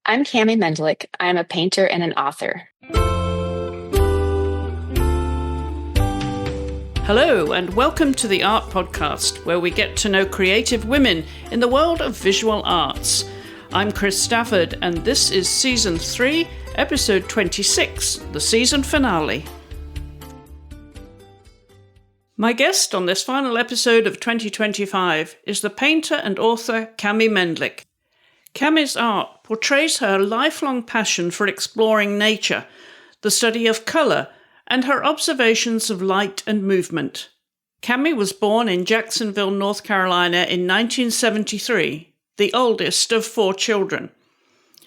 I'm Kami Mendlik. I'm a painter and an author. Hello, and welcome to the AART Podcast, where we get to know creative women in the world of visual arts. I'm Chris Stafford, and this is Season 3, Episode 26, the season finale. My guest on this final episode of 2025 is the painter and author Kami Mendlik. Kami's art portrays her lifelong passion for exploring nature, the study of colour, and her observations of light and movement. Kami was born in Jacksonville, North Carolina in 1973, the oldest of 4 children.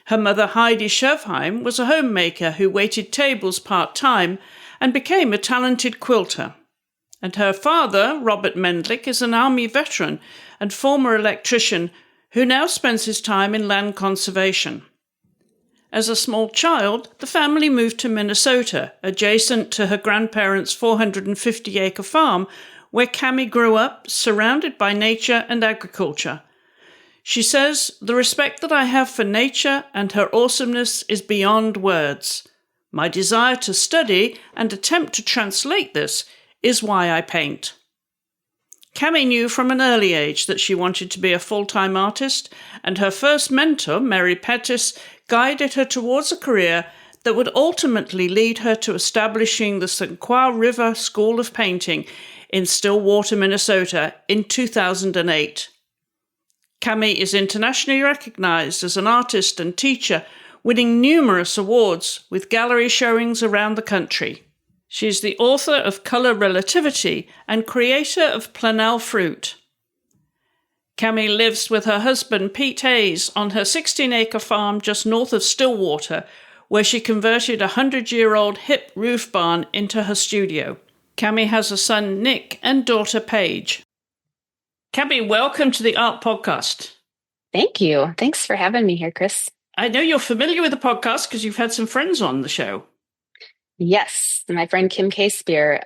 Her mother Heidi Scherfheim was a homemaker who waited tables part-time and became a talented quilter. And her father, Robert Mendlik, is an Army veteran and former electrician who now spends his time in land conservation. As a small child, the family moved to Minnesota, adjacent to her grandparents' 450-acre farm, where Kami grew up, surrounded by nature and agriculture. She says, "The respect that I have for nature and her awesomeness is beyond words. My desire to study and attempt to translate this is why I paint." Kami knew from an early age that she wanted to be a full-time artist, and her first mentor, Mary Pettis, guided her towards a career that would ultimately lead her to establishing the St. Croix River School of Painting in Stillwater, Minnesota in 2008. Kami is internationally recognized as an artist and teacher, winning numerous awards with gallery showings around the country. She is the author of Color Relativity and creator of plein fruit. Kami lives with her husband Pete Hayes on her 16-acre farm just north of Stillwater, where she converted a 100-year-old hip roof barn into her studio. Kami has a son Nick and daughter Paige. Kami, welcome to the AART Podcast. Thank you. Thanks for having me here, Chris. I know you're familiar with the podcast because you've had some friends on the show. Yes, my friend Kim K. Spear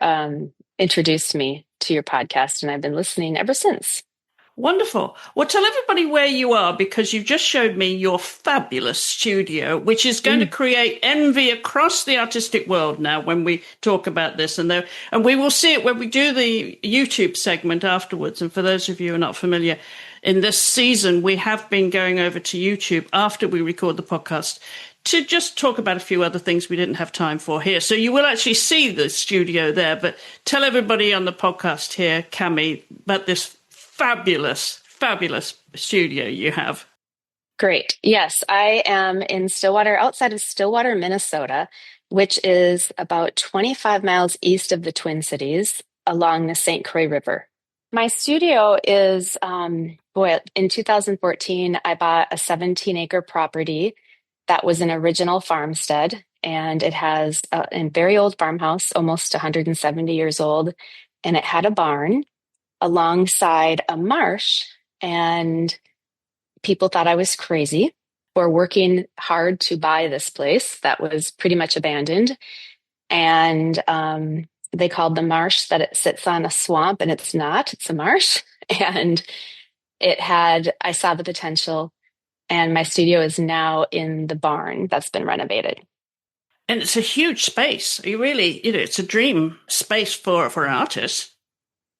introduced me to your podcast, and I've been listening ever since. Wonderful. Well, tell everybody where you are, because you've just showed me your fabulous studio, which is going to create envy across the artistic world now when we talk about this. And we will see it when we do the YouTube segment afterwards. And for those of you who are not familiar, in this season, we have been going over to YouTube after we record the podcast to just talk about a few other things we didn't have time for here. So you will actually see the studio there. But tell everybody on the podcast here, Kami, about this fabulous studio you have. Great. Yes, I am in Stillwater, outside of Stillwater, Minnesota, which is about 25 miles east of the Twin Cities along the St. Croix River. My studio is, in 2014, I bought a 17-acre property that was an original farmstead, and it has a very old farmhouse, almost 170 years old, and it had a barn alongside a marsh, and people thought I was crazy for working hard to buy this place that was pretty much abandoned. And they called the marsh that it sits on a swamp, and it's not, it's a marsh. And I saw the potential, and my studio is now in the barn that's been renovated. And it's a huge space. It's a dream space for artists.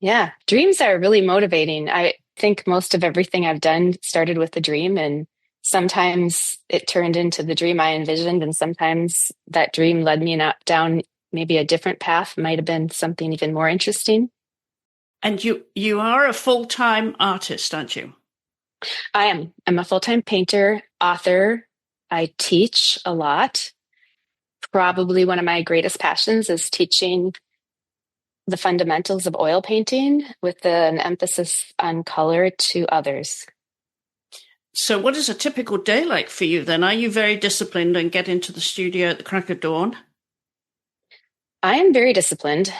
Yeah, dreams are really motivating. I think most of everything I've done started with a dream, and sometimes it turned into the dream I envisioned, and sometimes that dream led me down maybe a different path, might have been something even more interesting. And you are a full-time artist, aren't you? I am. I'm a full-time painter, author. I teach a lot. Probably one of my greatest passions is teaching the fundamentals of oil painting with an emphasis on color to others. So what is a typical day like for you then? Are you very disciplined and get into the studio at the crack of dawn? I am very disciplined,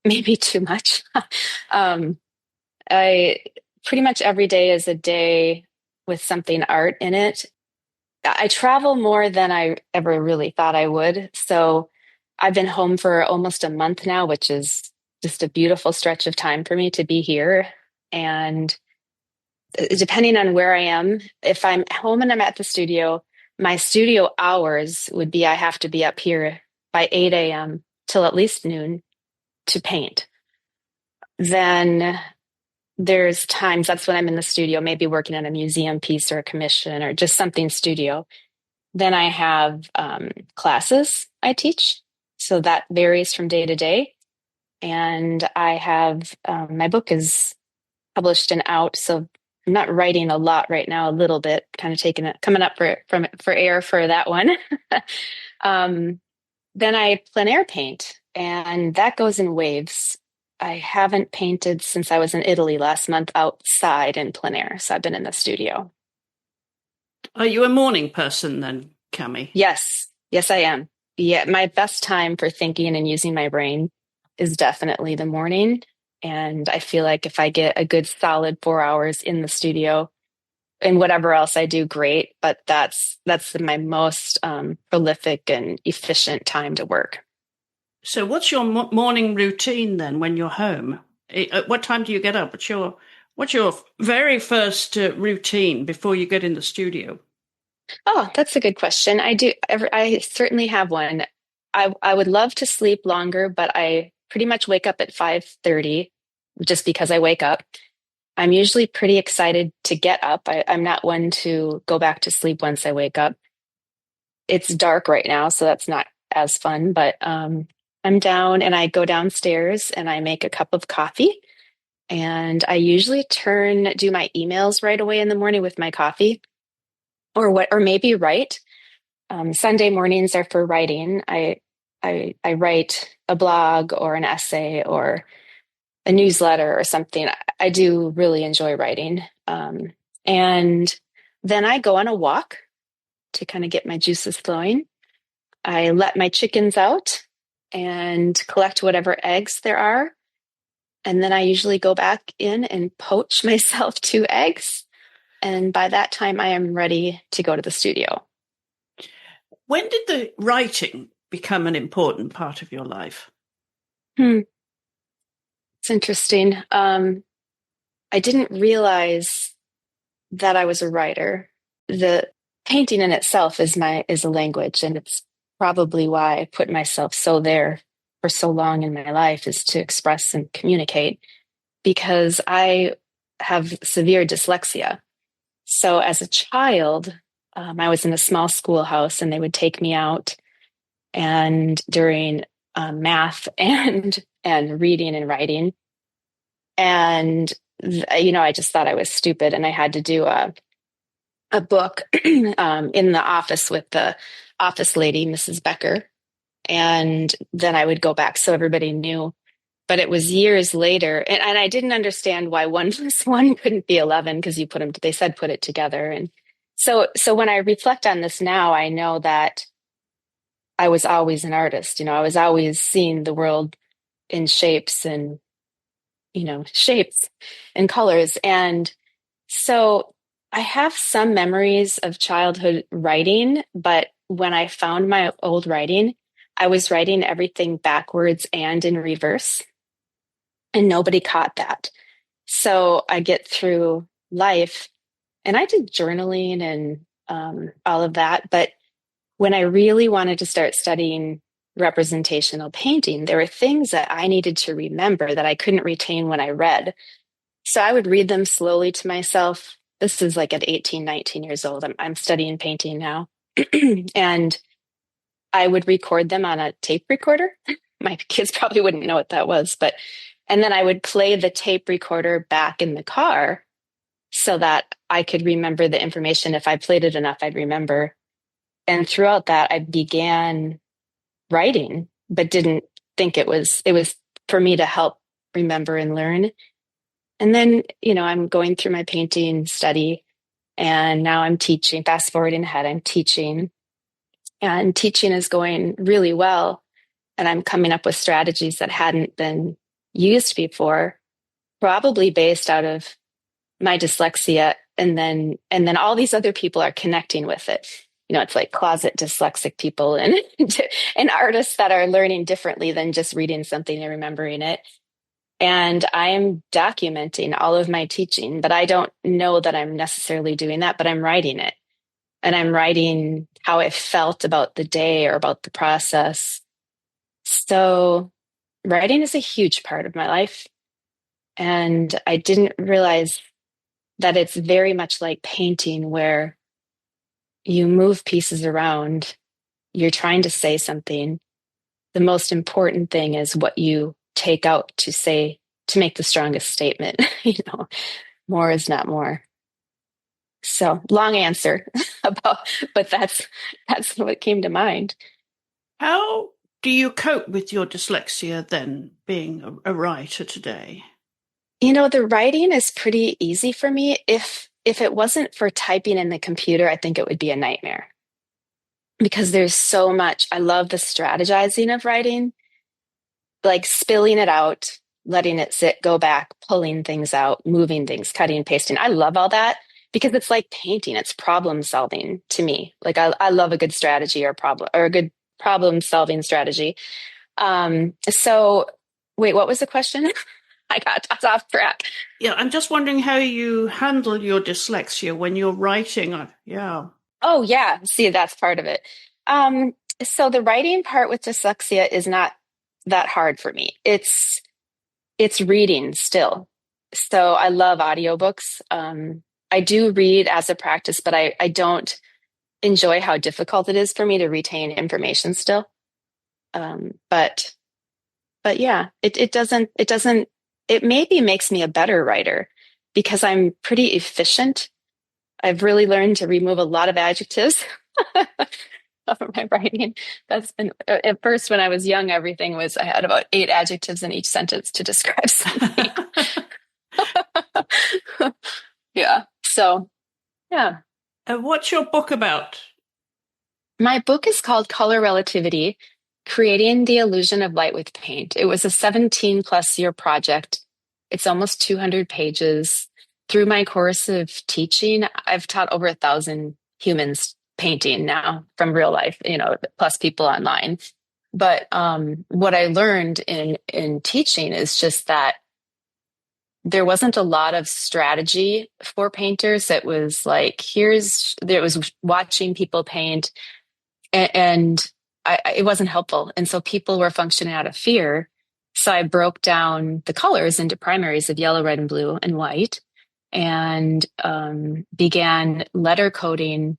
maybe too much. I pretty much every day is a day with something art in it. I travel more than I ever really thought I would. So I've been home for almost a month now, which is just a beautiful stretch of time for me to be here. And depending on where I am, if I'm home and I'm at the studio, my studio hours would be I have to be up here by 8 a.m. till at least noon to paint. Then there's times that's when I'm in the studio, maybe working on a museum piece or a commission or just something studio. Then I have classes I teach. So that varies from day to day. And I have my book is published and out. So I'm not writing a lot right now, a little bit, kind of taking it, coming up for air for that one. Then I plein air paint, and that goes in waves. I haven't painted since I was in Italy last month outside in plein air. So I've been in the studio. Are you a morning person then, Kami? Yes. Yes, I am. Yeah. My best time for thinking and using my brain is definitely the morning. And I feel like if I get a good solid 4 hours in the studio and whatever else I do, great. But that's my most prolific and efficient time to work. So what's your morning routine then when you're home? At what time do you get up? What's your very first routine before you get in the studio? Oh, that's a good question. I certainly have one. I would love to sleep longer, but I pretty much wake up at 5:30 just because I wake up. I'm usually pretty excited to get up. I'm not one to go back to sleep once I wake up. It's dark right now, so that's not as fun, but I'm down and I go downstairs and I make a cup of coffee. And I usually do my emails right away in the morning with my coffee or maybe write. Sunday mornings are for writing. I write a blog or an essay or a newsletter or something. I do really enjoy writing. And then I go on a walk to kind of get my juices flowing. I let my chickens out and collect whatever eggs there are. And then I usually go back in and poach myself 2 eggs. And by that time, I am ready to go to the studio. When did the writing become an important part of your life? It's interesting. I didn't realize that I was a writer. The painting in itself is a language, and it's probably why I put myself so there for so long in my life, is to express and communicate, because I have severe dyslexia. So as a child, I was in a small schoolhouse, and they would take me out, and during math and reading and writing, and I just thought I was stupid, and I had to do a book in the office with the office lady, Mrs. Becker, and then I would go back so everybody knew. But it was years later, and I didn't understand why 1+1 couldn't be 11, because they said put it together. And so when I reflect on this now, I know that I was always an artist. I was always seeing the world in shapes and colors. And so I have some memories of childhood writing, but when I found my old writing, I was writing everything backwards and in reverse, and nobody caught that. So I get through life, and I did journaling and all of that. But when I really wanted to start studying representational painting, there were things that I needed to remember that I couldn't retain when I read. So I would read them slowly to myself. This is like at 18, 19 years old. I'm studying painting now. And I would record them on a tape recorder. My kids probably wouldn't know what that was, and then I would play the tape recorder back in the car so that I could remember the information. If I played it enough, I'd remember. And throughout that, I began writing, but didn't think it was for me to help remember and learn. And then, I'm going through my painting study, and now I'm teaching. Fast forwarding ahead, I'm teaching, and teaching is going really well. And I'm coming up with strategies that hadn't been used before, probably based out of my dyslexia. And then all these other people are connecting with it. It's like closet dyslexic people and artists that are learning differently than just reading something and remembering it. And I am documenting all of my teaching, but I don't know that I'm necessarily doing that, but I'm writing it. And I'm writing how I felt about the day or about the process. So writing is a huge part of my life. And I didn't realize that it's very much like painting, where you move pieces around, you're trying to say something. The most important thing is what you take out to say, to make the strongest statement. More is not more. So long answer about, but that's what came to mind. How do you cope with your dyslexia then, being a writer today? The writing is pretty easy for me. If it wasn't for typing in the computer, I think it would be a nightmare, because there's so much. I love the strategizing of writing, like spilling it out, letting it sit, go back, pulling things out, moving things, cutting, pasting. I love all that because it's like painting. It's problem solving to me. Like I love a good strategy or a good problem solving strategy. So wait, what was the question? I got off track. Yeah, I'm just wondering how you handle your dyslexia when you're writing. Yeah. Oh, yeah. See, that's part of it. So the writing part with dyslexia is not that hard for me. It's reading still. So I love audiobooks. I do read as a practice, but I don't enjoy how difficult it is for me to retain information still. But yeah, it maybe makes me a better writer because I'm pretty efficient. I've really learned to remove a lot of adjectives of my writing. That's been, at first, when I was young, I had about 8 adjectives in each sentence to describe something. Yeah. So, yeah. What's your book about? My book is called Color Relativity: Creating the Illusion of Light with Paint. It was a 17-plus-year project. It's almost 200 pages. Through my course of teaching, I've taught over 1,000 humans painting now from real life, plus people online. But what I learned in teaching is just that there wasn't a lot of strategy for painters. It was like, there was watching people paint, and it wasn't helpful. And so people were functioning out of fear. So I broke down the colors into primaries of yellow, red, and blue, and white, and began letter coding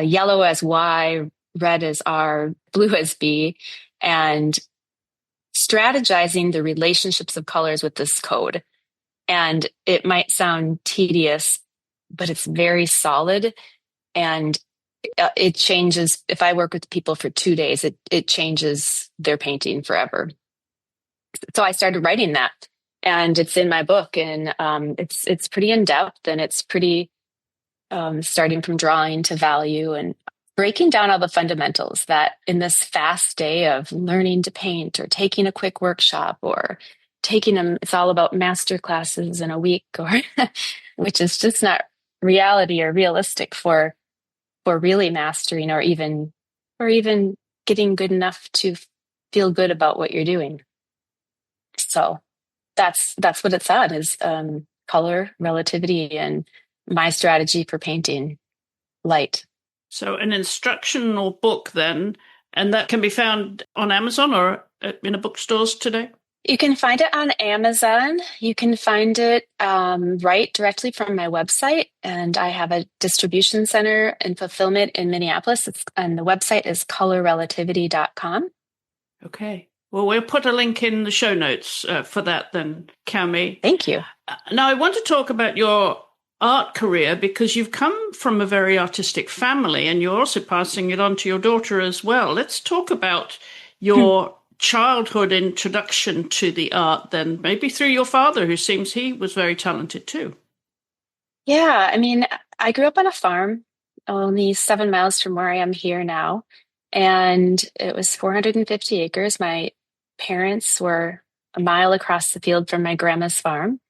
yellow as Y, red as R, blue as B, and strategizing the relationships of colors with this code. And it might sound tedious, but it's very solid. And it changes. If I work with people for 2 days, it changes their painting forever. So I started writing that, and it's in my book, and it's pretty in depth, and it's pretty starting from drawing to value and breaking down all the fundamentals that in this fast day of learning to paint or taking a quick workshop or taking them, it's all about master classes in a week, or which is just not reality or realistic for really mastering or even getting good enough to feel good about what you're doing. So that's what it's at, is color relativity and my strategy for painting light. So an instructional book then, and that can be found on Amazon or in the bookstores today? You can find it on Amazon. You can find it right directly from my website. And I have a distribution center and fulfillment in Minneapolis. And the website is colorrelativity.com. Okay. Well, we'll put a link in the show notes for that then, Kami. Thank you. Now, I want to talk about your art career because you've come from a very artistic family and you're also passing it on to your daughter as well. Let's talk about your childhood introduction to the art then, maybe through your father, who seems he was very talented too. Yeah, I mean, I grew up on a farm only 7 miles from where I am here now, and it was 450 acres. My parents were a mile across the field from my grandma's farm,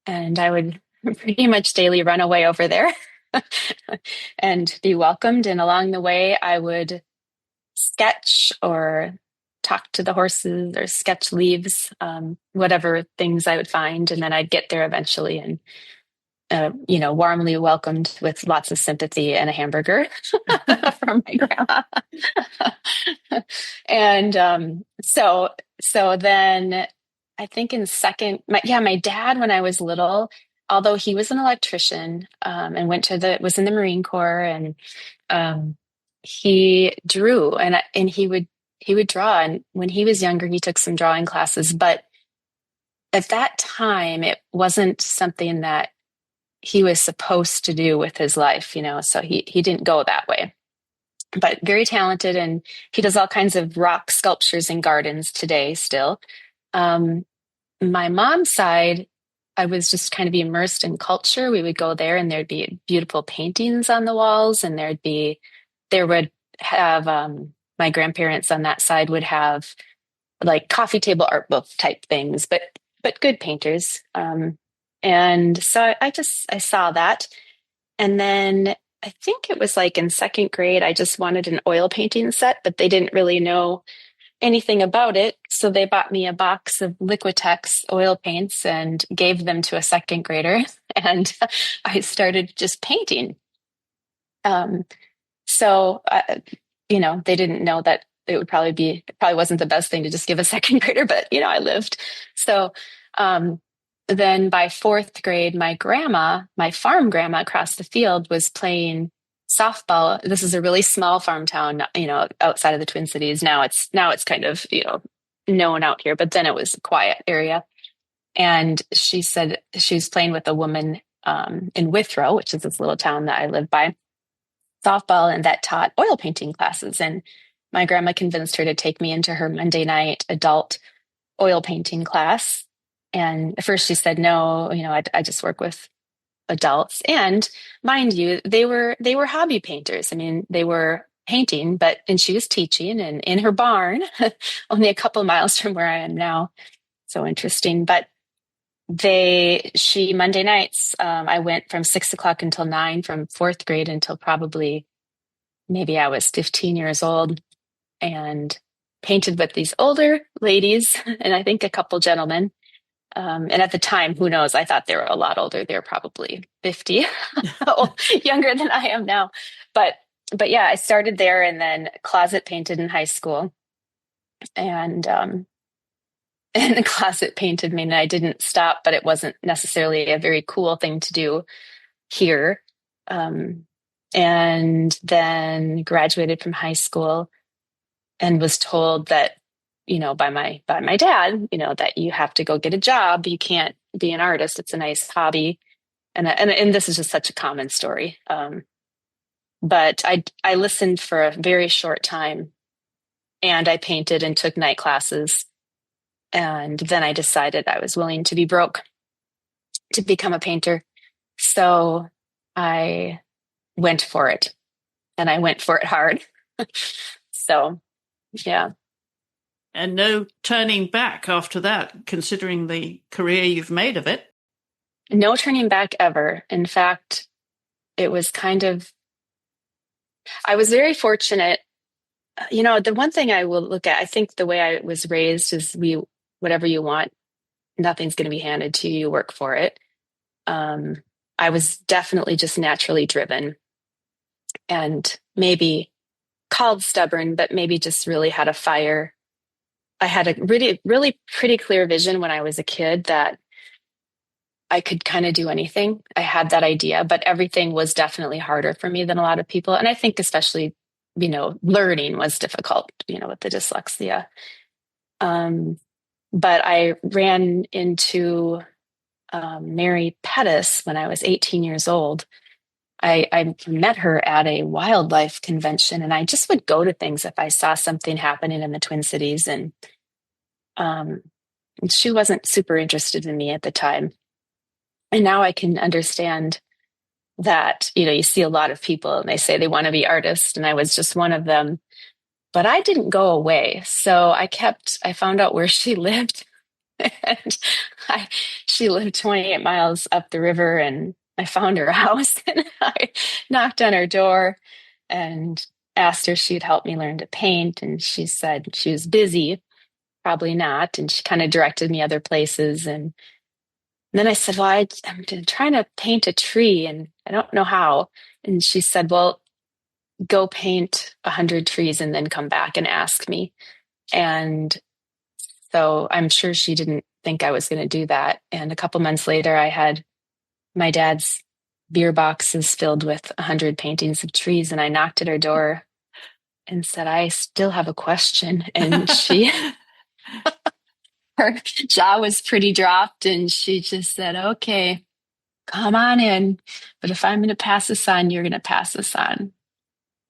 and I would pretty much daily run away over there and be welcomed. And along the way, I would sketch or talk to the horses or sketch leaves, whatever things I would find. And then I'd get there eventually and, warmly welcomed with lots of sympathy and a hamburger from my grandma. And so then I think in second, my dad, when I was little, although he was an electrician, and was in the Marine Corps, and he drew, and he would draw. And when he was younger, he took some drawing classes, but at that time, it wasn't something that he was supposed to do with his life, so he didn't go that way. But very talented, and he does all kinds of rock sculptures in gardens today still. My mom's side, I was just kind of immersed in culture. We would go there and there'd be beautiful paintings on the walls, and there would have, my grandparents on that side would have like coffee table art book type things, but good painters. And so I saw that. And then I think it was like in second grade, I just wanted an oil painting set, but they didn't really know anything about it. So they bought me a box of Liquitex oil paints and gave them to a second grader. And I started just painting. So they didn't know that it probably wasn't the best thing to just give a second grader, but I lived. So, then by fourth grade, my farm grandma across the field was playing softball. This is a really small farm town, outside of the Twin Cities. Now it's kind of, known out here, but then it was a quiet area. And she said she was playing with a woman in Withrow, which is this little town that I live by, softball, and that taught oil painting classes. And my grandma convinced her to take me into her Monday night adult oil painting class. And at first she said, no, I just work with adults. And mind you, they were hobby painters. I mean, they were painting, and she was teaching, and in her barn, only a couple miles from where I am now. So interesting. But Monday nights, I went from 6 o'clock until 9, from fourth grade until probably maybe I was 15 years old, and painted with these older ladies and I think a couple gentlemen. And at the time, who knows, I thought they were a lot older. They were probably 50, younger than I am now. But yeah, I started there and then closet painted in high school. And the closet painted me, and I didn't stop, but it wasn't necessarily a very cool thing to do here. And then graduated from high school and was told that, by my dad, that you have to go get a job. You can't be an artist. It's a nice hobby. And this is just such a common story. But I listened for a very short time, and I painted and took night classes. And then I decided I was willing to be broke to become a painter. So I went for it, and I went for it hard. So, yeah. And no turning back after that, considering the career you've made of it. No turning back ever. In fact, it was I was very fortunate. The one thing I will look at, I think the way I was raised is whatever you want, nothing's going to be handed to you. You work for it. I was definitely just naturally driven, and maybe called stubborn, but maybe just really had a fire. I had a really, really pretty clear vision when I was a kid that I could kind of do anything. I had that idea, but everything was definitely harder for me than a lot of people. And I think especially, learning was difficult, with the dyslexia. But I ran into Mary Pettis when I was 18 years old. I met her at a wildlife convention, and I just would go to things if I saw something happening in the Twin Cities. And she wasn't super interested in me at the time. And now I can understand that, you see a lot of people and they say they want to be artists, and I was just one of them. But I didn't go away. So I found out where she lived. And she lived 28 miles up the river, and I found her house, and I knocked on her door, and asked her if she'd help me learn to paint, and she said she was busy, probably not. And she kind of directed me other places. And then I said, well, I'm trying to paint a tree and I don't know how. And she said, well, go paint 100 trees and then come back and ask me. And so I'm sure she didn't think I was going to do that. And a couple months later, I had my dad's beer boxes filled with 100 paintings of trees. And I knocked at her door and said, I still have a question. And her jaw was pretty dropped. And she just said, okay, come on in. But if I'm going to pass this on, you're going to pass this on.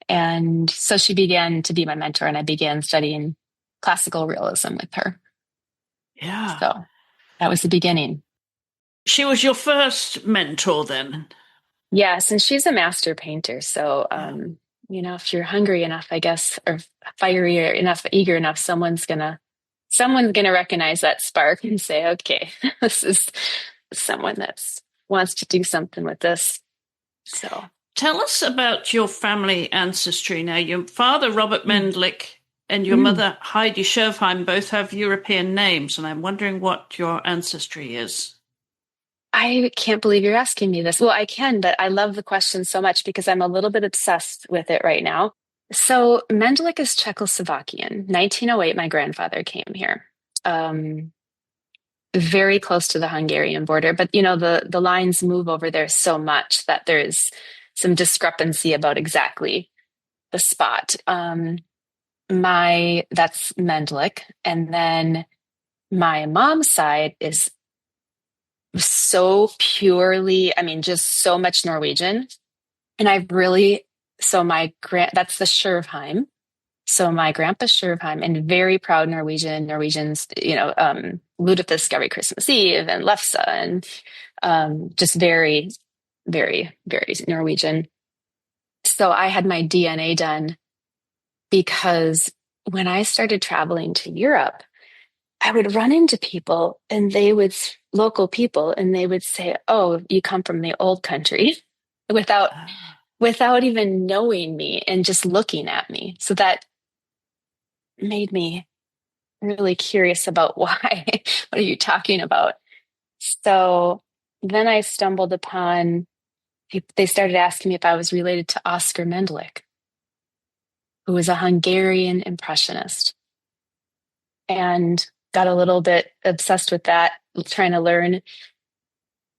And so she began to be my mentor, and I began studying classical realism with her. Yeah. So that was the beginning. She was your first mentor then? Yes, and she's a master painter. So, if you're hungry enough, I guess, or fiery enough, eager enough, someone's gonna recognize that spark and say, okay, this is someone that wants to do something with this. So tell us about your family ancestry. Now, your father, Robert Mendlik, and your mother, Heidi Schöfheim, both have European names, and I'm wondering what your ancestry is. I can't believe you're asking me this. Well, I can, but I love the question so much because I'm a little bit obsessed with it right now. So Mendlik is Czechoslovakian. 1908, my grandfather came here. Very close to the Hungarian border, but the lines move over there so much that there's some discrepancy about exactly the spot. That's Mendlik, and then my mom's side is so purely, just so much Norwegian. And that's the Schöfheim. So my grandpa Schöfheim, and very proud Norwegians, Lutefisk every Christmas Eve and Lefse, and just very, very, very Norwegian. So I had my DNA done because when I started traveling to Europe, I would run into people local people, and they would say, oh, you come from the old country without even knowing me and just looking at me. So that made me really curious about why. What are you talking about? So then I stumbled upon, they started asking me if I was related to Oscar Mendlik, who was a Hungarian impressionist, and got a little bit obsessed with that, trying to learn.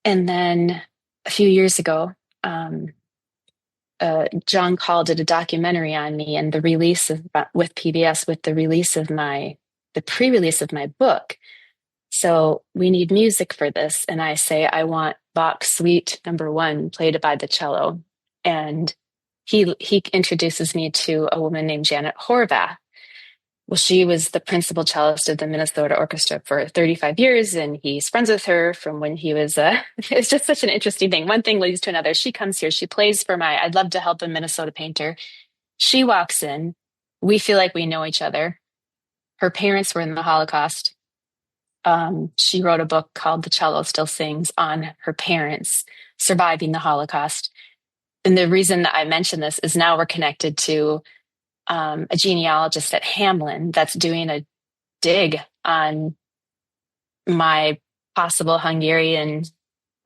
And then a few years ago, John Call did a documentary on me, and with PBS, with the pre-release of my book. So we need music for this. And I say, I want Bach Suite No. 1 played by the cello. And he introduces me to a woman named Janet Horvath. Well, she was the principal cellist of the Minnesota Orchestra for 35 years, and he's friends with her from when he was, it's just such an interesting thing. One thing leads to another. She comes here, she plays for I'd love to help a Minnesota painter. She walks in. We feel like we know each other. Her parents were in the Holocaust. She wrote a book called The Cello Still Sings on her parents surviving the Holocaust. And the reason that I mention this is now we're connected to a genealogist at Hamlin that's doing a dig on my possible Hungarian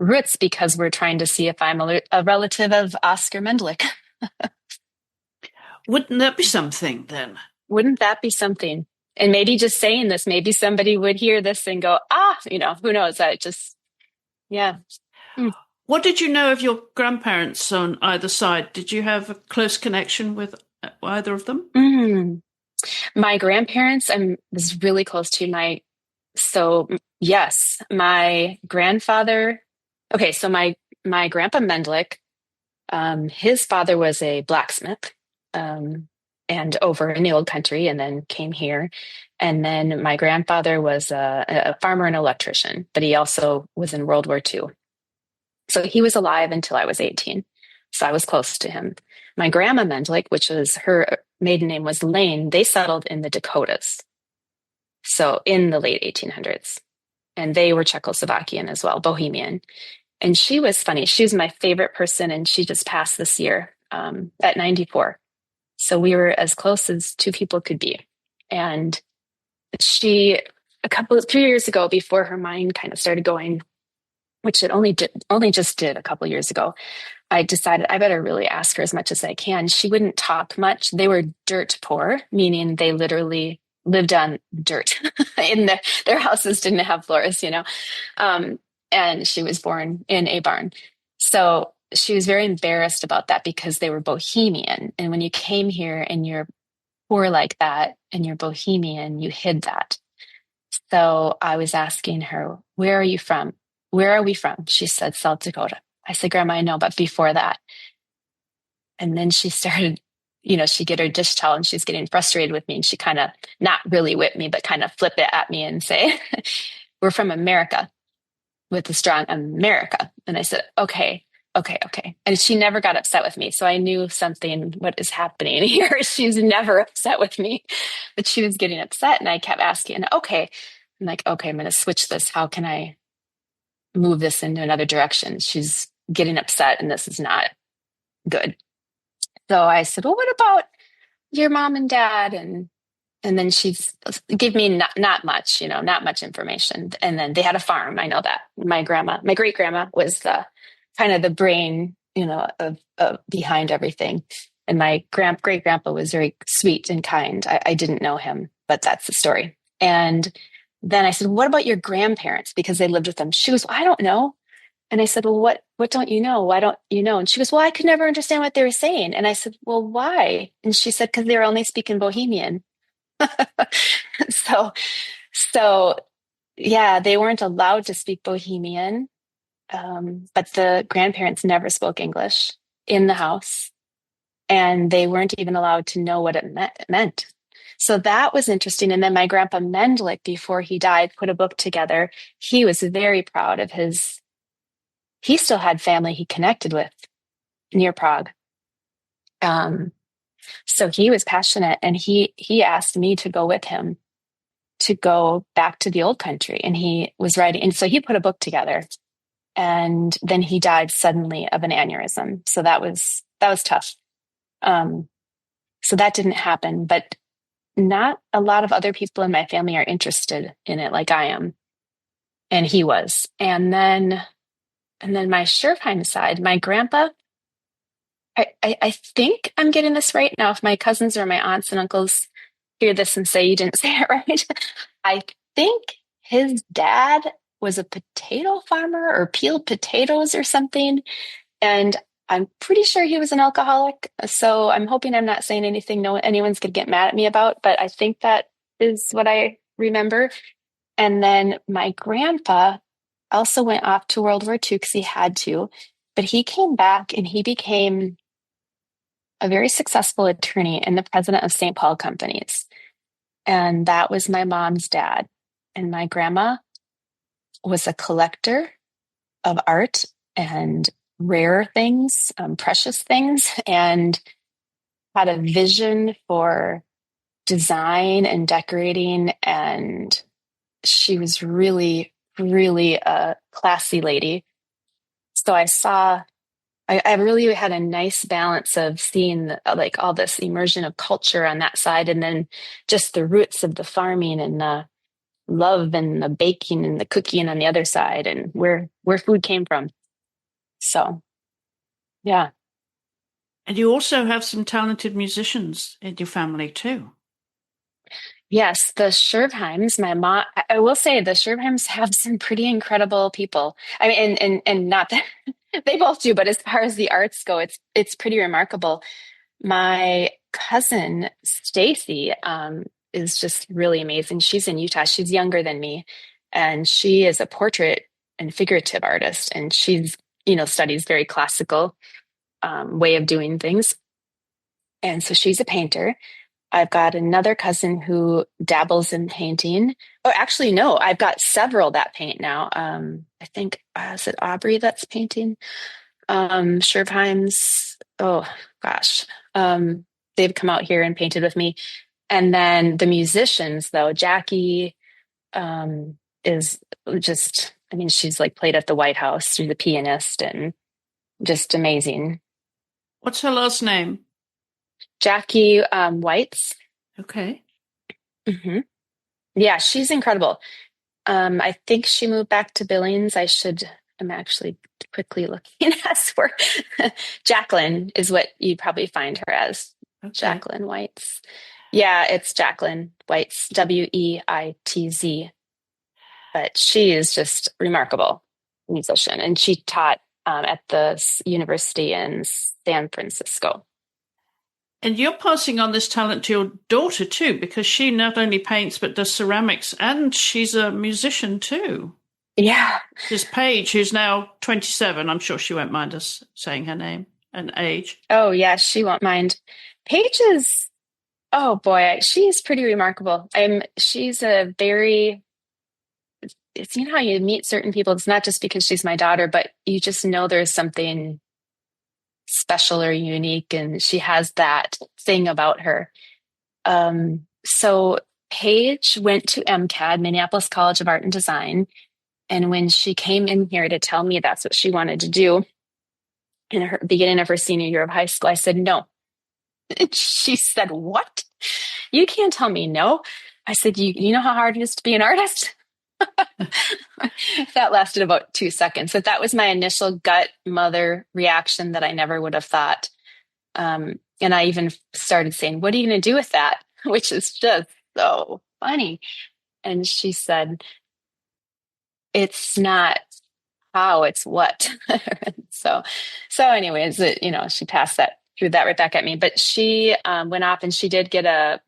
roots, because we're trying to see if I'm a relative of Oscar Mendlik. Wouldn't that be something then? Wouldn't that be something? And maybe just saying this, maybe somebody would hear this and go, who knows? Yeah. What did you know of your grandparents on either side? Did you have a close connection with either of them? My grandparents, I was really close to yes, my grandfather. Okay, so my grandpa Mendlik, his father was a blacksmith, and over in the old country, and then came here. And then my grandfather was a farmer and electrician, but he also was in World War II. So he was alive until I was 18. So I was close to him. My grandma Mendlik, which was her maiden name was Lane, they settled in the Dakotas. So in the late 1800s. And they were Czechoslovakian as well, Bohemian. And she was funny. She was my favorite person, and she just passed this year at 94. So we were as close as two people could be. And she, 3 years ago, before her mind kind of started going, which it only just did a couple years ago, I decided I better really ask her as much as I can. She wouldn't talk much. They were dirt poor, meaning they literally lived on dirt. Their houses didn't have floors, and she was born in a barn. So she was very embarrassed about that because they were Bohemian. And when you came here and you're poor like that and you're Bohemian, you hid that. So I was asking her, where are you from? Where are we from? She said, South Dakota. I said, Grandma, I know, but before that. And then she started, she'd get her dish towel and she's getting frustrated with me. And she kind of, not really whip me, but kind of flip it at me and say, we're from America, with a strong America. And I said, okay. And she never got upset with me. So I knew what is happening here. She's never upset with me, but she was getting upset. And I kept asking, okay. I'm like, okay, I'm going to switch this. How can I move this into another direction? She's getting upset and this is not good. So I said, well, what about your mom and dad? And then she's give me not much, not much information. And then they had a farm. I know that my great grandma was the kind of the brain, of behind everything. And my great grandpa was very sweet and kind. I didn't know him, but that's the story. And then I said, what about your grandparents? Because they lived with them. She goes, well, I don't know. And I said, well, what don't you know? Why don't you know? And she goes, well, I could never understand what they were saying. And I said, well, why? And she said, because they were only speaking Bohemian. So yeah, they weren't allowed to speak Bohemian. But the grandparents never spoke English in the house, and they weren't even allowed to know what it meant. So that was interesting. And then my grandpa Mendlik, before he died, put a book together. He was very proud of he still had family he connected with near Prague. So he was passionate, and he asked me to go with him to go back to the old country. And he was writing. And so he put a book together, and then he died suddenly of an aneurysm. So that was tough. So that didn't happen, but not a lot of other people in my family are interested in it like I am. And he was. And then my Scherfheim side, my grandpa, I think I'm getting this right now. If my cousins or my aunts and uncles hear this and say you didn't say it right, I think his dad was a potato farmer or peeled potatoes or something. And I'm pretty sure he was an alcoholic. So I'm hoping I'm not saying anything anyone's going to get mad at me about, but I think that is what I remember. And then my grandpa also went off to World War II because he had to, but he came back and he became a very successful attorney and the president of St. Paul Companies. And that was my mom's dad. And my grandma was a collector of art and rare things, precious things, and had a vision for design and decorating. And she was really, really a classy lady. So I really had a nice balance of seeing like all this immersion of culture on that side, and then just the roots of the farming and the love and the baking and the cooking on the other side, and where food came from. So, yeah. And you also have some talented musicians in your family too. Yes, the Scherfheims, my mom, I will say the Scherfheims have some pretty incredible people. I mean, and not that they both do, but as far as the arts go, it's pretty remarkable. My cousin Stacy is just really amazing. She's in Utah. She's younger than me, and she is a portrait and figurative artist, and she's studies very classical way of doing things, and so she's a painter. I've got another cousin who dabbles in painting. Oh, actually, no, I've got several that paint now. I think, is it Aubrey that's painting? Scherfheims. Oh, gosh. They've come out here and painted with me. And then the musicians, though, Jackie is just, I mean, she's like played at the White House. She's a pianist and just amazing. What's her last name? Jackie Whites. Okay. Hmm. Yeah, she's incredible. I think she moved back to Billings. I'm actually quickly looking as for Jacqueline is what you'd probably find her as. Okay. Jacqueline Whites. Yeah, it's Jacqueline Whites, Weitz. But she is just remarkable musician, and she taught at the university in San Francisco. And you're passing on this talent to your daughter too, because she not only paints but does ceramics, and she's a musician too. Yeah. This Paige, who's now 27, I'm sure she won't mind us saying her name and age. Oh, yeah, she won't mind. Paige is, oh boy, she's pretty remarkable. She's a very, it's how you meet certain people. It's not just because she's my daughter, but you just know there's something special or unique, and she has that thing about her. So Paige went to MCAD, Minneapolis College of Art and Design. And when she came in here to tell me that's what she wanted to do in her beginning of her senior year of high school, I said, no. And she said, what? You can't tell me no. I said, you know how hard it is to be an artist? That lasted about 2 seconds. But that was my initial gut mother reaction that I never would have thought. And I even started saying, what are you going to do with that? Which is just so funny. And she said, it's not how, it's what. so anyways, she threw that right back at me. But she went off and she studied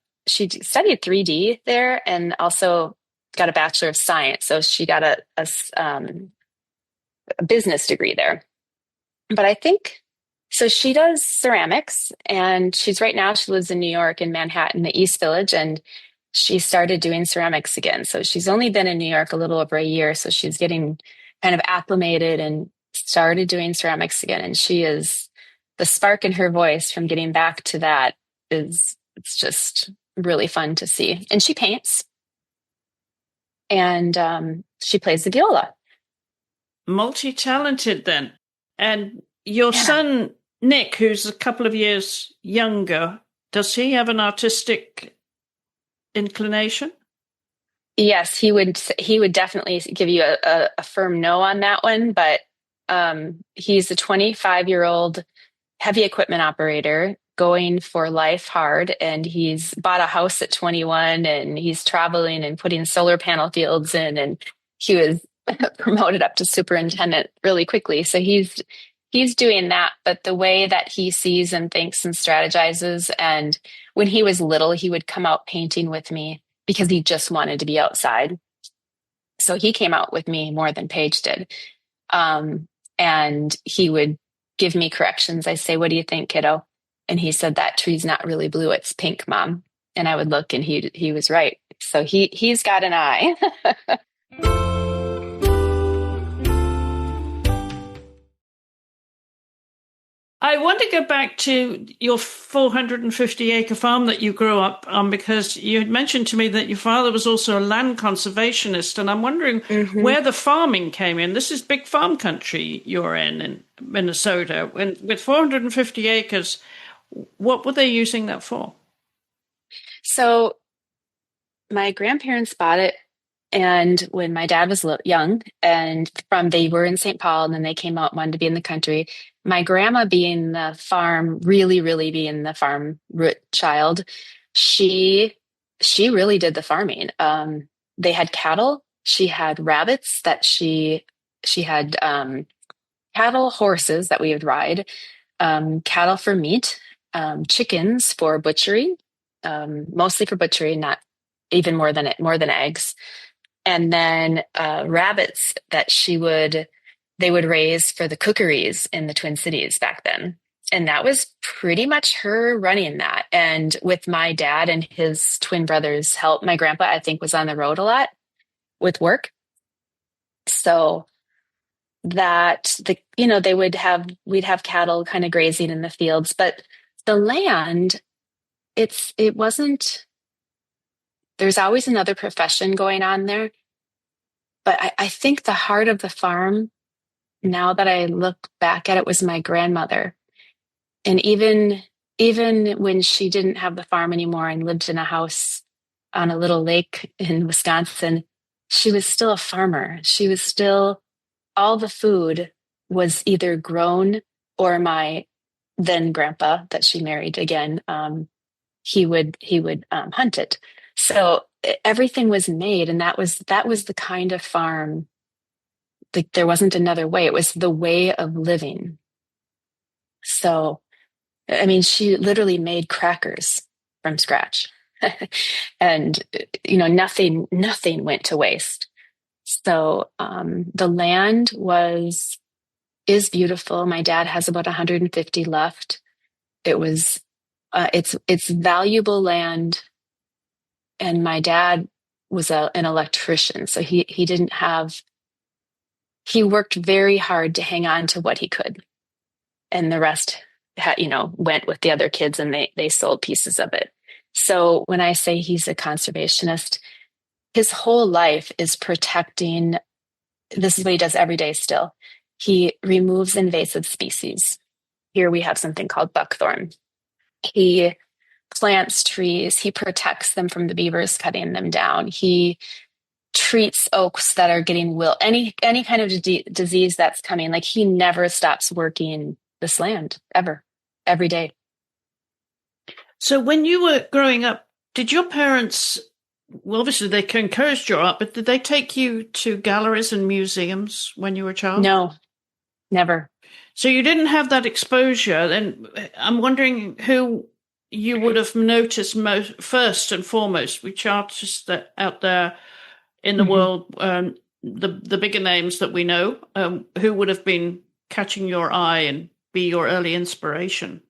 3D there and also got a Bachelor of Science. So she got a business degree there. But I think, so she does ceramics, and she lives in New York, in Manhattan, the East Village, and she started doing ceramics again. So she's only been in New York a little over a year. So she's getting kind of acclimated and started doing ceramics again. And the spark in her voice from getting back to that it's just really fun to see. And she paints, and she plays the viola. Multi-talented then. And your son, Nick, who's a couple of years younger, does he have an artistic inclination? Yes, he would definitely give you a firm no on that one, but he's a 25-year-old heavy equipment operator going for life hard, and he's bought a house at 21, and he's traveling and putting solar panel fields in, and he was promoted up to superintendent really quickly. So he's doing that, but the way that he sees and thinks and strategizes, and when he was little, he would come out painting with me because he just wanted to be outside. So he came out with me more than Paige did. And he would give me corrections. I say, what do you think, kiddo? And he said, that tree's not really blue, it's pink, Mom. And I would look, and he was right. So he's got an eye. I want to go back to your 450-acre farm that you grew up on, because you had mentioned to me that your father was also a land conservationist, and I'm wondering where the farming came in. This is big farm country you're in Minnesota. With 450 acres, what were they using that for? So my grandparents bought it, and when my dad was young, and they were in St. Paul, and then they came out and wanted to be in the country. My grandma, being the farm, really, really being the farm root child, she really did the farming. They had cattle. She had rabbits that she had cattle, horses that we would ride, cattle for meat, chickens for butchery, mostly for butchery, not even more than eggs. And then rabbits that they would raise for the cookeries in the Twin Cities back then. And that was pretty much her running that. And with my dad and his twin brothers' help, my grandpa, I think, was on the road a lot with work. So that we'd have cattle kind of grazing in the fields, but the land, it wasn't, there's always another profession going on there. But I think the heart of the farm, now that I look back at it, was my grandmother. And even even when she didn't have the farm anymore and lived in a house on a little lake in Wisconsin, she was still a farmer. She was still, all the food was either grown or my then grandpa that she married again, he would hunt it. So everything was made, and that was the kind of farm. Like there wasn't another way. It was the way of living. So, I mean, she literally made crackers from scratch. And nothing went to waste. So the land is beautiful. My dad has about 150 left. It's valuable land, and my dad was an electrician, so he worked very hard to hang on to what he could, and the rest went with the other kids, and they sold pieces of it. So when I say he's a conservationist, his whole life is protecting. This is what he does every day still. He removes invasive species. Here we have something called buckthorn. He plants trees. He protects them from the beavers cutting them down. He treats oaks that are getting any kind of disease that's coming. Like, he never stops working this land ever, every day. So when you were growing up, did your parents, well, obviously they encouraged your art, but did they take you to galleries and museums when you were a child? No, never. So you didn't have that exposure. And I'm wondering who you would have noticed first and foremost, which artists that out there in the world, the bigger names that we know, who would have been catching your eye and be your early inspiration?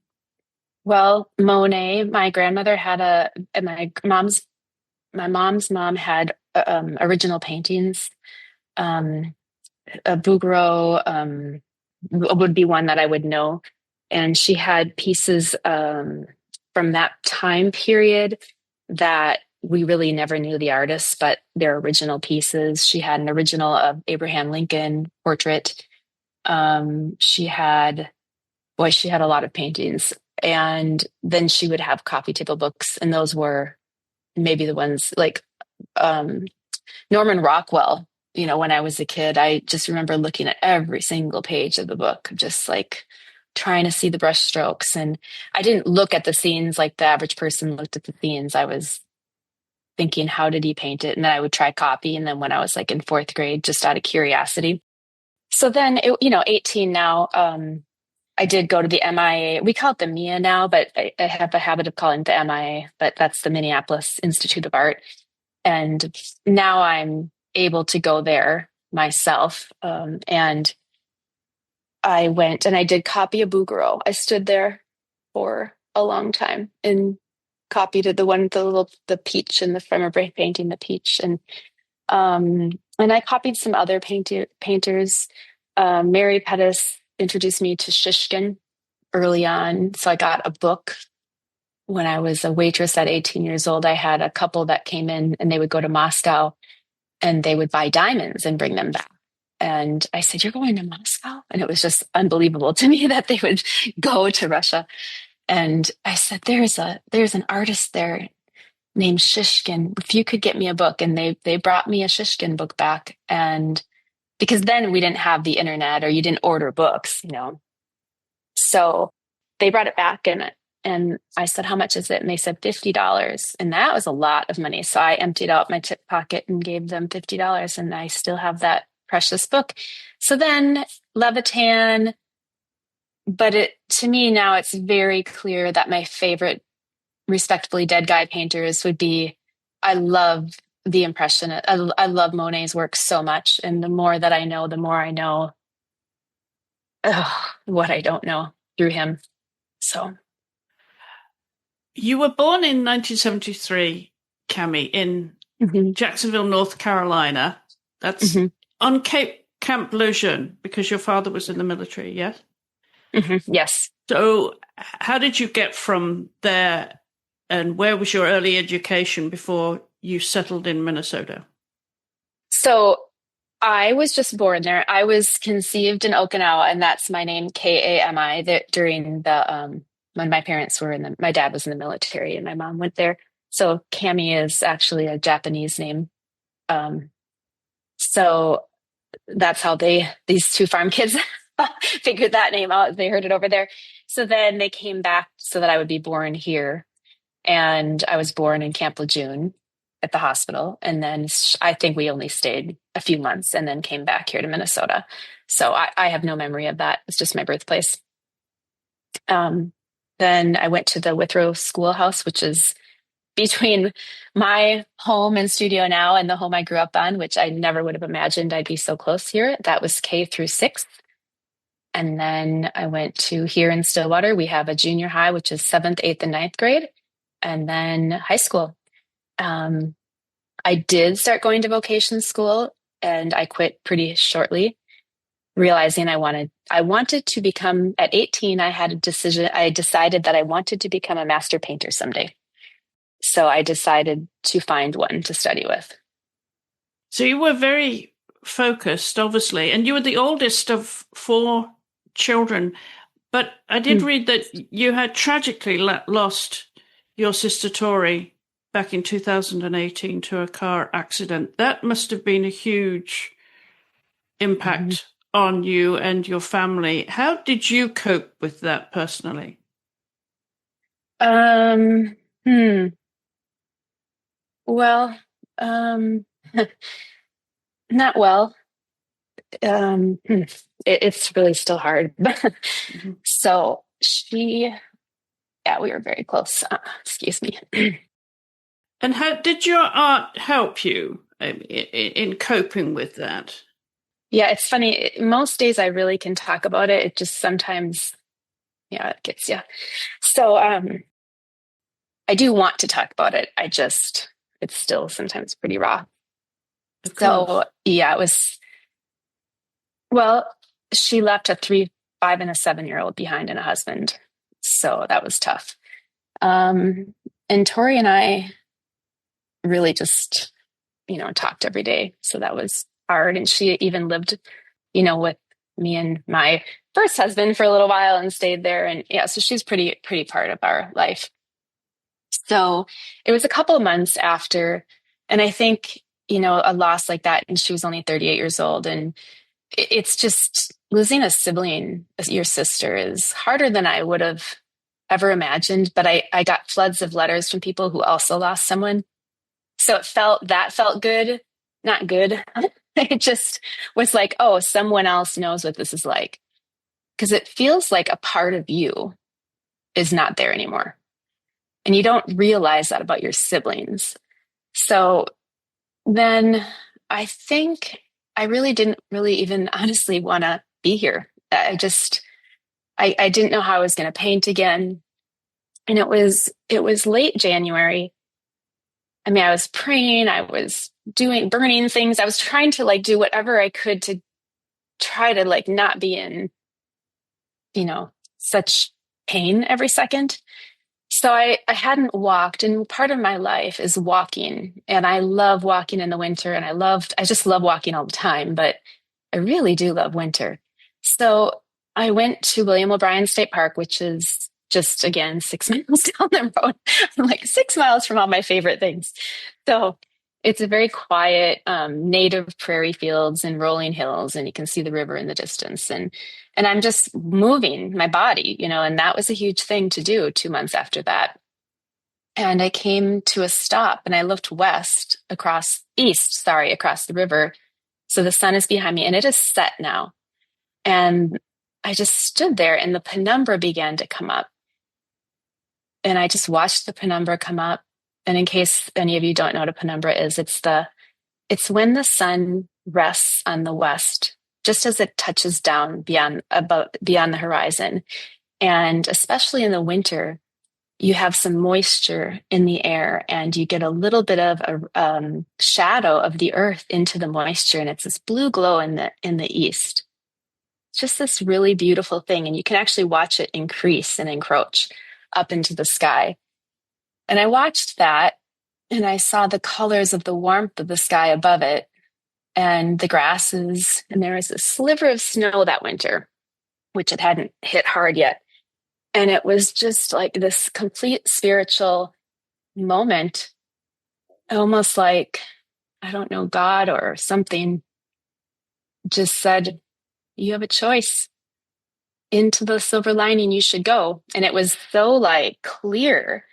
Well, Monet, my grandmother had my mom's mom had original paintings. A Bouguereau would be one that I would know. And she had pieces from that time period that we really never knew the artists, but they're original pieces. She had an original of Abraham Lincoln portrait. She had a lot of paintings. And then she would have coffee table books, and those were maybe the ones like Norman Rockwell. When I was a kid, I just remember looking at every single page of the book, just like trying to see the brush strokes. And I didn't look at the scenes like the average person looked at the scenes. I was thinking, how did he paint it? And then I would try copy. And then when I was like in fourth grade, just out of curiosity. So then, 18 now, I did go to the MIA. We call it the MIA now, but I have a habit of calling it the MIA, but that's the Minneapolis Institute of Art. And now I'm able to go there myself. And I went and I did copy a Bouguereau. I stood there for a long time and copied it, the peach in the front of painting the peach. And I copied some other painters. Mary Pettis introduced me to Shishkin early on. So I got a book when I was a waitress at 18 years old. I had a couple that came in and they would go to Moscow and they would buy diamonds and bring them back. And I said, "You're going to Moscow?" And it was just unbelievable to me that they would go to Russia. And I said, there's an artist there named Shishkin. If you could get me a book. And they brought me a Shishkin book back. And because then we didn't have the internet, or you didn't order books, So they brought it back, and I said, "How much is it?" And they said $50. And that was a lot of money. So I emptied out my tip pocket and gave them $50. And I still have that precious book. So then Levitan, but to me now it's very clear that my favorite respectably dead guy painters would be, I love the Impression. I love Monet's work so much. And the more that I know, the more I know what I don't know through him. So. You were born in 1973, Kami, in Jacksonville, North Carolina. That's on Camp Lejeune, because your father was in the military, yes? Yes. So how did you get from there, and where was your early education before you settled in Minnesota? So I was just born there. I was conceived in Okinawa, and that's my name, Kami, during the when my parents were my dad was in the military and my mom went there. So Kami is actually a Japanese name. So that's how these two farm kids figured that name out. They heard it over there. So then they came back so that I would be born here. And I was born in Camp Lejeune at the hospital. And then I think we only stayed a few months and then came back here to Minnesota. So I have no memory of that. It's just my birthplace. Then I went to the Withrow Schoolhouse, which is between my home and studio now and the home I grew up on, which I never would have imagined I'd be so close here. That was K through 6th. And then I went to here in Stillwater. We have a junior high, which is 7th, 8th, and 9th grade, and then high school. I did start going to vocation school, and I quit pretty shortly, realizing I wanted to become, at 18, I decided that I wanted to become a master painter someday. So I decided to find one to study with. So you were very focused, obviously, and you were the oldest of 4 children. But I did read that you had tragically lost your sister Tori back in 2018 to a car accident. That must have been a huge impact on you and your family. How did you cope with that personally? Well, not well. It's really still hard. So we were very close. Excuse me. And how did your art help you in coping with that? Yeah, it's funny. Most days I really can talk about it. It just sometimes, it gets you. So I do want to talk about it. It's still sometimes pretty raw. So yeah, it was, well, she left a 3, 5, and a 7-year-old behind and a husband. So that was tough. And Tori and I really just, talked every day. So that was hard. And she even lived, with me and my first husband for a little while and stayed there. And so she's pretty part of our life. So it was a couple of months after, and I think, a loss like that, and she was only 38 years old. And it's just losing a sibling, your sister, is harder than I would have ever imagined. But I got floods of letters from people who also lost someone. So that felt good, not good. It just was like, oh, someone else knows what this is like. Because it feels like a part of you is not there anymore. And you don't realize that about your siblings. So then I think I really didn't even honestly want to be here. I didn't know how I was going to paint again. And it was late January. I mean, I was praying, I was burning things. I was trying to do whatever I could to try to not be in, such pain every second. So I hadn't walked, and part of my life is walking, and I love walking in the winter, and I just love walking all the time, but I really do love winter. So I went to William O'Brien State Park, which is just, again, 6 miles down the road. I'm 6 miles from all my favorite things. So it's a very quiet, native prairie fields and rolling hills, and you can see the river in the distance. And I'm just moving my body, and that was a huge thing to do 2 months after that. And I came to a stop, and I looked across the river. So the sun is behind me, and it is set now. And I just stood there, and the penumbra began to come up. And I just watched the penumbra come up. And in case any of you don't know what a penumbra is, it's when the sun rests on the west, just as it touches down beyond the horizon. And especially in the winter, you have some moisture in the air, and you get a little bit of a shadow of the earth into the moisture, and it's this blue glow in the east. It's just this really beautiful thing, and you can actually watch it increase and encroach up into the sky. And I watched that, and I saw the colors of the warmth of the sky above it, and the grasses, and there was a sliver of snow that winter, which it hadn't hit hard yet. And it was just like this complete spiritual moment, almost like, I don't know, God or something just said, you have a choice. Into the silver lining you should go. And it was so like clear.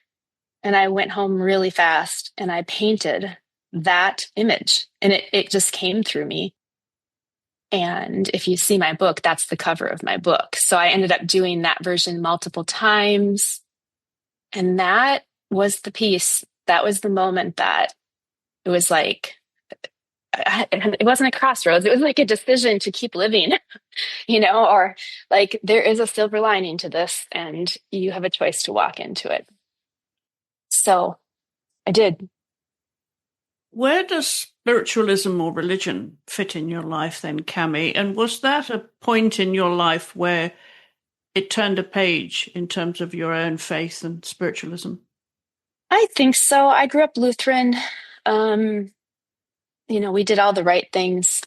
And I went home really fast and I painted that image, and it just came through me. And if you see my book, that's the cover of my book. So I ended up doing that version multiple times. And that was the piece. That was the moment that it was like, it wasn't a crossroads. It was like a decision to keep living, or like there is a silver lining to this and you have a choice to walk into it. So I did. Where does spiritualism or religion fit in your life then, Kami? And was that a point in your life where it turned a page in terms of your own faith and spiritualism? I think so. I grew up Lutheran. We did all the right things.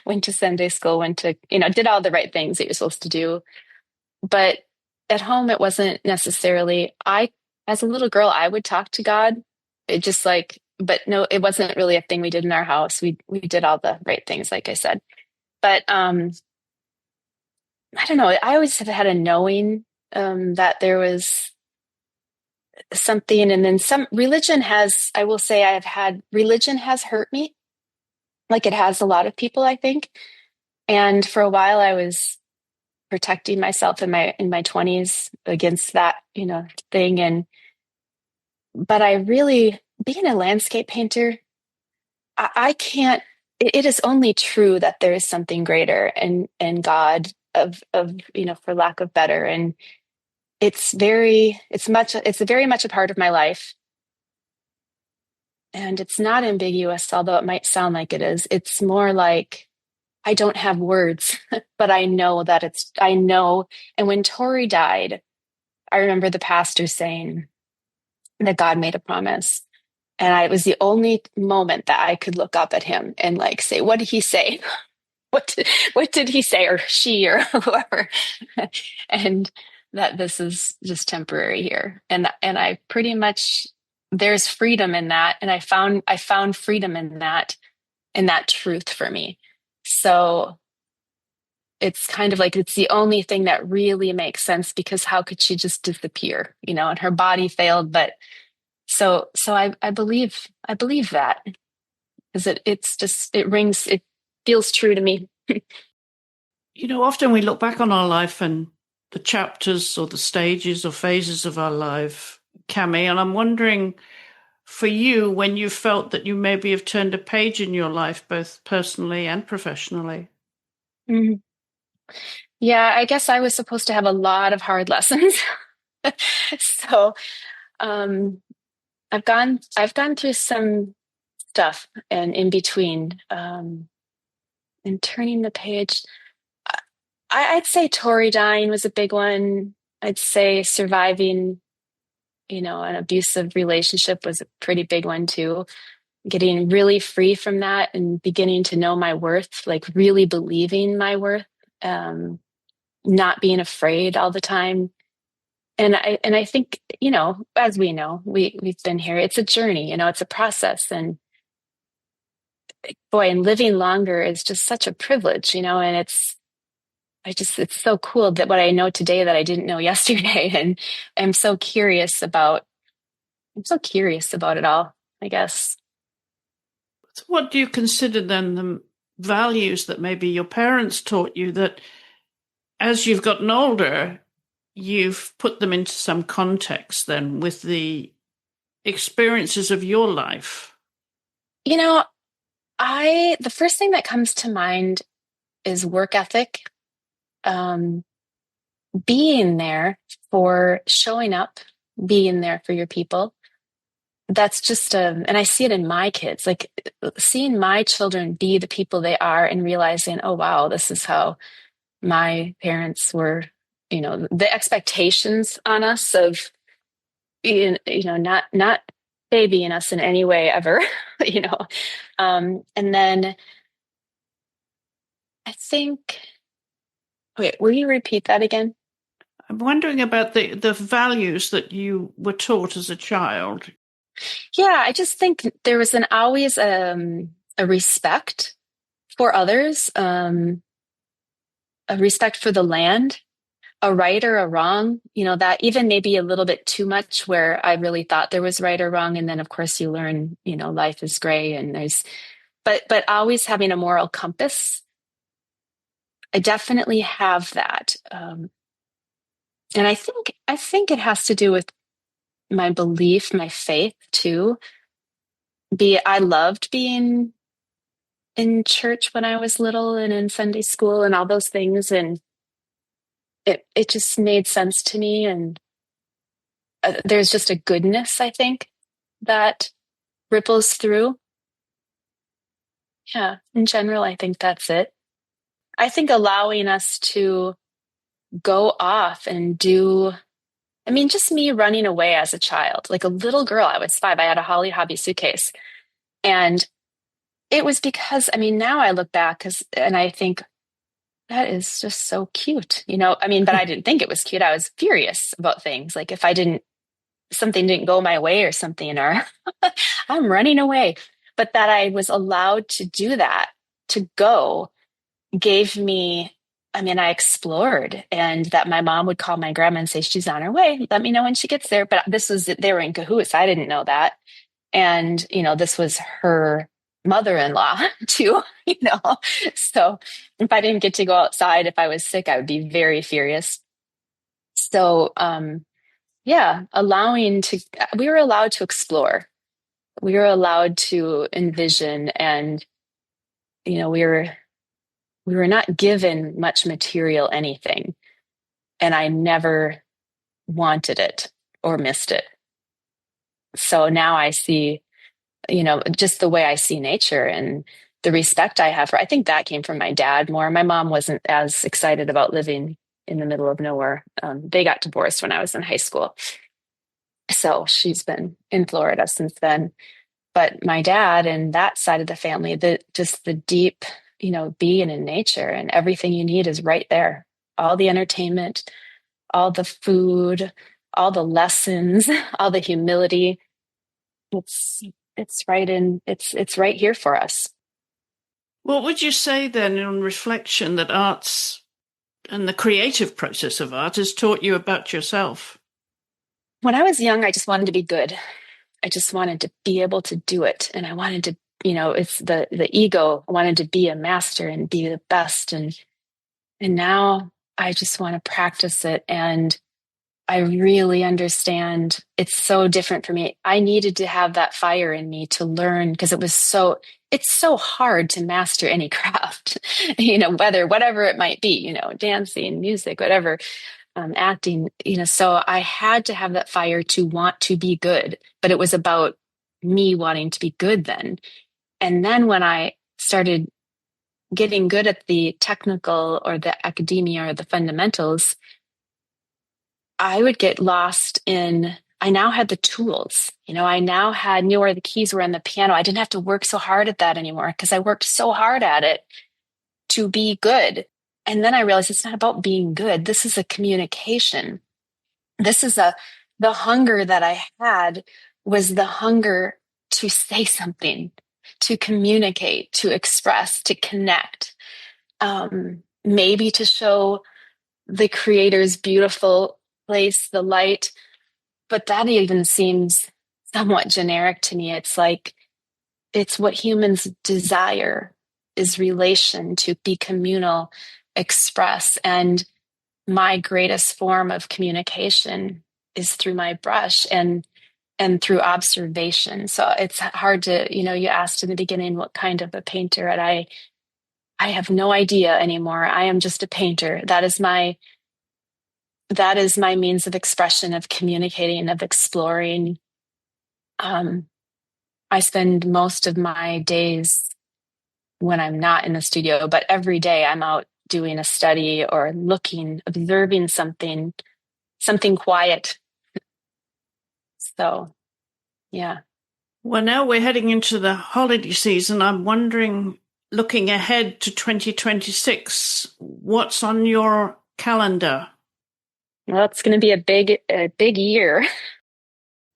Went to Sunday school, did all the right things that you're supposed to do. But at home, it wasn't necessarily, as a little girl, I would talk to God. It just like, but no, it wasn't really a thing we did in our house. We did all the right things, like I said. But I don't know. I always have had a knowing that there was something, and then some religion has, I will say, religion has hurt me, like it has a lot of people, I think. And for a while, I was protecting myself in my 20s against that, thing. But I really, being a landscape painter, I can't, it is only true that there is something greater and God for lack of better. And it's very much a part of my life. And it's not ambiguous, although it might sound like it is. It's more like I don't have words, but I know that I know. And when Tori died, I remember the pastor saying that God made a promise. And it was the only moment that I could look up at him and like say, what did he say? What did he say, or she, or whoever? And that this is just temporary here. And I pretty much, there's freedom in that. And I found freedom in that truth for me. So it's kind of like, it's the only thing that really makes sense, because how could she just disappear, and her body failed. But so I believe that, because it feels true to me. Often we look back on our life and the chapters or the stages or phases of our life, Kami, and I'm wondering for you, when you felt that you maybe have turned a page in your life, both personally and professionally. Mm-hmm. Yeah, I guess I was supposed to have a lot of hard lessons. So I've gone through some stuff, and in between, and turning the page, I'd say Tori dying was a big one. I'd say surviving, an abusive relationship was a pretty big one too. Getting really free from that and beginning to know my worth, like really believing my worth, not being afraid all the time. And I think, as we know, we've been here, it's a journey, it's a process. And boy, and living longer is just such a privilege, and it's so cool that what I know today that I didn't know yesterday. And I'm so curious about it all, I guess. So what do you consider then the values that maybe your parents taught you, that as you've gotten older, you've put them into some context then with the experiences of your life? The first thing that comes to mind is work ethic. Being there for showing up, being there for your people. That's just, and I see it in my kids, like seeing my children be the people they are and realizing, oh, wow, this is how my parents were, the expectations on us of, not babying us in any way ever, and then I think, wait, will you repeat that again? I'm wondering about the values that you were taught as a child. Yeah, I just think there was always a respect for others, a respect for the land, a right or a wrong, that even maybe a little bit too much where I really thought there was right or wrong. And then of course you learn, life is gray and but always having a moral compass. I definitely have that. And I think it has to do with my belief, my faith too. I loved being in church when I was little and in Sunday school and all those things. And it just made sense to me. And there's just a goodness, I think, that ripples through. Yeah, in general, I think that's it. I think allowing us to go off and just me running away as a child, like a little girl, I was 5, I had a Holly Hobby suitcase. And it was because, now I look back and I think that is just so cute, but I didn't think it was cute. I was furious about things. Like if something didn't go my way or something, or I'm running away. But that I was allowed to do that, to go, gave me, I explored, and that my mom would call my grandma and say, she's on her way. Let me know when she gets there. But they were in cahoots. I didn't know that. And, this was her mother-in-law too, So if I didn't get to go outside, if I was sick, I would be very furious. So, yeah, we were allowed to explore. We were allowed to envision, and, we were not given much material anything, and I never wanted it or missed it. So now I see, just the way I see nature and the respect I have for, I think that came from my dad more. My mom wasn't as excited about living in the middle of nowhere. They got divorced when I was in high school. So she's been in Florida since then. But my dad and that side of the family, the deep, being in nature, and everything you need is right there. All the entertainment, all the food, all the lessons, all the humility. It's right here for us. What would you say then, on reflection, that arts and the creative process of art has taught you about yourself? When I was young, I just wanted to be good. I just wanted to be able to do it. And I wanted to, it's the ego. I wanted to be a master and be the best. And now I just want to practice it. And I really understand it's so different for me. I needed to have that fire in me to learn, because it's so hard to master any craft, whatever it might be, dancing, music, whatever, acting, so I had to have that fire to want to be good, but it was about me wanting to be good then. And then when I started getting good at the technical or the academia or the fundamentals, I would get lost I now had the tools, I now knew where the keys were on the piano. I didn't have to work so hard at that anymore, because I worked so hard at it to be good. And then I realized it's not about being good. This is a communication. This is the hunger that I had was the hunger to say something, to communicate, to express, to connect, maybe to show the creator's beautiful place, the light. But that even seems somewhat generic to me. It's like, it's what humans desire, is relation, to be communal, express. And my greatest form of communication is through my brush and through observation. So it's hard to, you asked in the beginning what kind of a painter, and I have no idea anymore. I am just a painter. That is my means of expression, of communicating, of exploring. I spend most of my days when I'm not in the studio, but every day I'm out doing a study or looking, observing something quiet. So, yeah. Well, now we're heading into the holiday season. I'm wondering, looking ahead to 2026, what's on your calendar? Well, it's going to be a big year.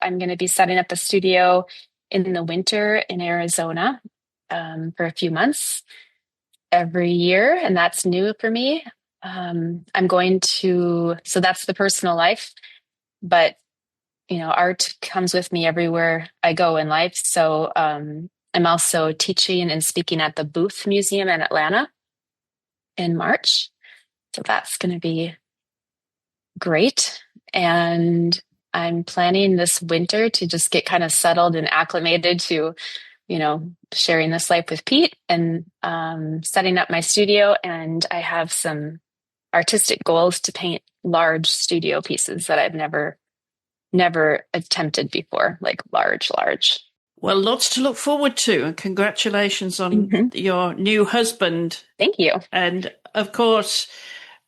I'm going to be setting up a studio in the winter in Arizona for a few months every year, and that's new for me. So that's the personal life, but art comes with me everywhere I go in life. So I'm also teaching and speaking at the Booth Museum in Atlanta in March. So that's going to be great. And I'm planning this winter to just get kind of settled and acclimated to, sharing this life with Pete and setting up my studio. And I have some artistic goals to paint large studio pieces that I've never attempted before, like large. Well, lots to look forward to, and congratulations on your new husband. Thank you. And of course,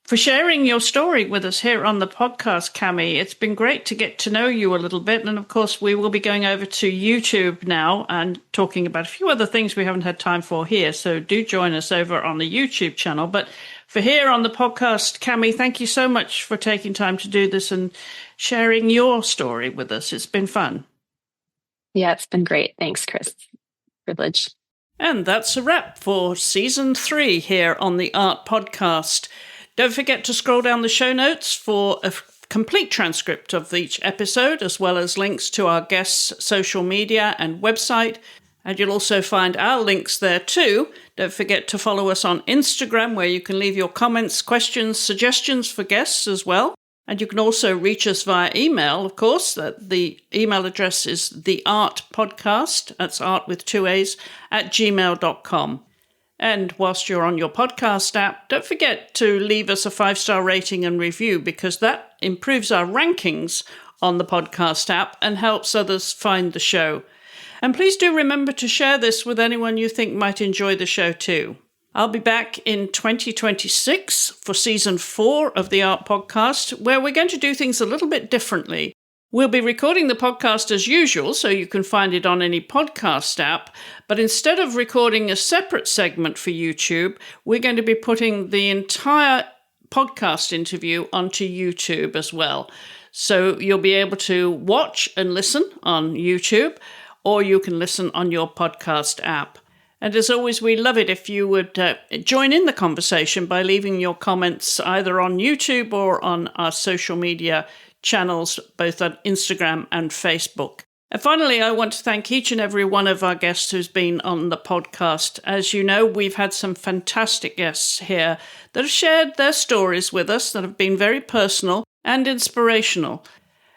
for sharing your story with us here on the podcast, Kami. It's been great to get to know you a little bit. And of course, we will be going over to YouTube now and talking about a few other things we haven't had time for here. So do join us over on the YouTube channel. But for here on the podcast, Kami, thank you so much for taking time to do this and sharing your story with us. It's been fun. Yeah, it's been great. Thanks, Chris. Privilege. And that's a wrap for season 3 here on the AART Podcast. Don't forget to scroll down the show notes for a complete transcript of each episode, as well as links to our guests' social media and website. And you'll also find our links there too. Don't forget to follow us on Instagram, where you can leave your comments, questions, suggestions for guests as well. And you can also reach us via email, of course. The email address is the AART Podcast, that's art with 2 A's, @gmail.com. And whilst you're on your podcast app, don't forget to leave us a 5-star rating and review, because that improves our rankings on the podcast app and helps others find the show. And please do remember to share this with anyone you think might enjoy the show too. I'll be back in 2026 for season 4 of the AART Podcast, where we're going to do things a little bit differently. We'll be recording the podcast as usual, so you can find it on any podcast app. But instead of recording a separate segment for YouTube, we're going to be putting the entire podcast interview onto YouTube as well. So you'll be able to watch and listen on YouTube, or you can listen on your podcast app. And as always, we love it if you would join in the conversation by leaving your comments either on YouTube or on our social media channels, both on Instagram and Facebook. And finally, I want to thank each and every one of our guests who's been on the podcast. As you know, we've had some fantastic guests here that have shared their stories with us that have been very personal and inspirational.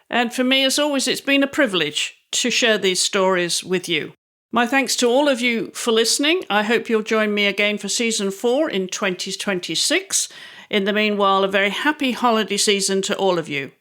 And for me, as always, it's been a privilege to share these stories with you. My thanks to all of you for listening. I hope you'll join me again for season 4 in 2026. In the meanwhile, a very happy holiday season to all of you.